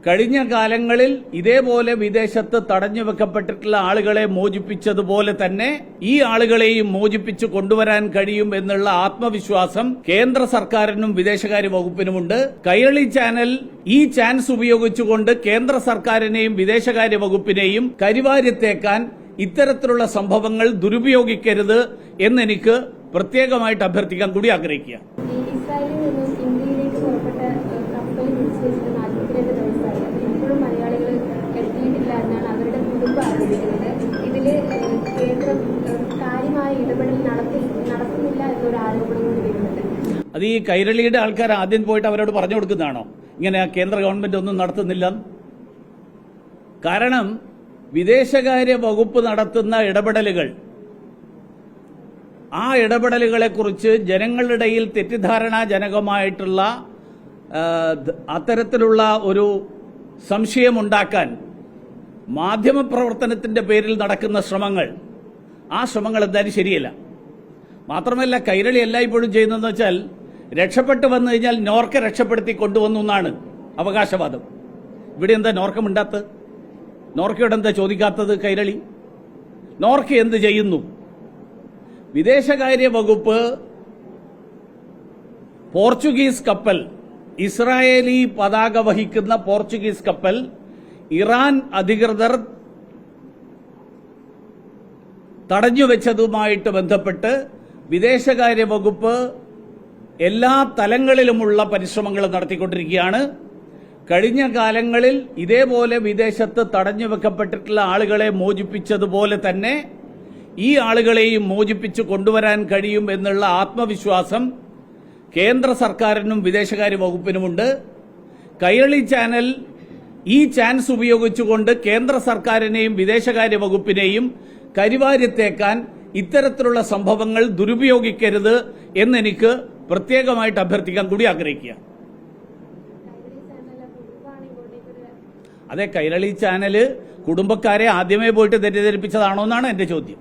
കഴിഞ്ഞ കാലങ്ങളിൽ ഇതേപോലെ വിദേശത്ത് തടഞ്ഞുവെക്കപ്പെട്ടിട്ടുള്ള ആളുകളെ മോചിപ്പിച്ചതുപോലെ തന്നെ ഈ ആളുകളെയും മോചിപ്പിച്ചു കൊണ്ടുവരാൻ കഴിയും എന്നുള്ള ആത്മവിശ്വാസം കേന്ദ്ര സർക്കാരിനും വിദേശകാര്യ വകുപ്പിനുമുണ്ട്. കൈരളി ചാനൽ ഈ ചാൻസ് ഉപയോഗിച്ചുകൊണ്ട് കേന്ദ്ര സർക്കാരിനെയും വിദേശകാര്യ വകുപ്പിനെയും കരിവാരിത്തേക്കാൻ ഇത്തരത്തിലുള്ള സംഭവങ്ങൾ ദുരുപയോഗിക്കരുത് എന്നെനിക്ക് പ്രത്യേകമായിട്ട് അഭ്യർത്ഥിക്കാൻ കൂടി ആഗ്രഹിക്കുക. ഇസ്രായേലിൽ നിന്നും ഇന്ത്യയിലേക്ക് പുറപ്പെട്ട കപ്പലിൽ വിളിച്ചു 42 ദിവസമായി ഇപ്പോഴും മലയാളികൾ എത്തിയിട്ടില്ല എന്നാണ് അവരുടെ കുടുംബം ആരോപിക്കുന്നത്. ഇതില് കേന്ദ്രം കാര്യമായ ഇടപെടൽ നടത്തുന്നില്ല എന്നൊരു ആരോപണം കൂടി വരുന്നുണ്ട്. അത് ഈ കൈരളിയുടെ ആൾക്കാർ ആദ്യം പോയിട്ട് അവരോട് പറഞ്ഞു കൊടുക്കുന്നതാണോ ഇങ്ങനെ കേന്ദ്ര ഗവൺമെന്റ് ഒന്നും നടത്തുന്നില്ല? കാരണം വിദേശകാര്യ വകുപ്പ് നടത്തുന്ന ഇടപെടലുകൾ, ആ ഇടപെടലുകളെക്കുറിച്ച് ജനങ്ങളിടയിൽ തെറ്റിദ്ധാരണാജനകമായിട്ടുള്ള അത്തരത്തിലുള്ള ഒരു സംശയമുണ്ടാക്കാൻ മാധ്യമപ്രവർത്തനത്തിന്റെ പേരിൽ നടക്കുന്ന ശ്രമങ്ങൾ, ആ ശ്രമങ്ങൾ എന്തായാലും ശരിയല്ല. മാത്രമല്ല കൈരളി എല്ലായ്പ്പോഴും ചെയ്യുന്നതെന്ന് വെച്ചാൽ രക്ഷപ്പെട്ടു വന്നു കഴിഞ്ഞാൽ നോർക്ക രക്ഷപ്പെടുത്തി കൊണ്ടുവന്നു എന്നാണ് അവകാശവാദം. ഇവിടെ എന്താ നോർക്ക മിണ്ടാത്തത്? നോർക്കയോട് എന്താ ചോദിക്കാത്തത് കൈരളി? നോർക്ക എന്ത് ചെയ്യുന്നു? വിദേശകാര്യ വകുപ്പ് പോർച്ചുഗീസ് കപ്പൽ, ഇസ്രായേലി പതാക വഹിക്കുന്ന പോർച്ചുഗീസ് കപ്പൽ ഇറാൻ അധികൃതർ തടഞ്ഞുവെച്ചതുമായിട്ട് ബന്ധപ്പെട്ട് വിദേശകാര്യ വകുപ്പ് എല്ലാ തലങ്ങളിലുമുള്ള പരിശ്രമങ്ങൾ നടത്തിക്കൊണ്ടിരിക്കുകയാണ്. കഴിഞ്ഞ കാലങ്ങളിൽ ഇതേപോലെ വിദേശത്ത് തടഞ്ഞുവെക്കപ്പെട്ടിട്ടുള്ള ആളുകളെ മോചിപ്പിച്ചതുപോലെ തന്നെ ഈ ആളുകളെയും മോചിപ്പിച്ചു കൊണ്ടുവരാൻ കഴിയും എന്നുള്ള ആത്മവിശ്വാസം കേന്ദ്ര സർക്കാരിനും വിദേശകാര്യ വകുപ്പിനുമുണ്ട്. കൈരളി ചാനൽ ഈ ചാൻസ് ഉപയോഗിച്ചുകൊണ്ട് കേന്ദ്ര സർക്കാരിനെയും വിദേശകാര്യ വകുപ്പിനെയും കരിവാരിത്തേക്കാൻ ഇത്തരത്തിലുള്ള സംഭവങ്ങൾ ദുരുപയോഗിക്കരുത് എന്നെനിക്ക് പ്രത്യേകമായിട്ട് അഭ്യർത്ഥിക്കാൻ കൂടി ആഗ്രഹിക്കുക. അതെ, കൈരളി ചാനല് കുടുംബക്കാരെ ആദ്യമേ പോയിട്ട് തെറ്റിദ്ധരിപ്പിച്ചതാണോ എന്നാണ് എന്റെ ചോദ്യം.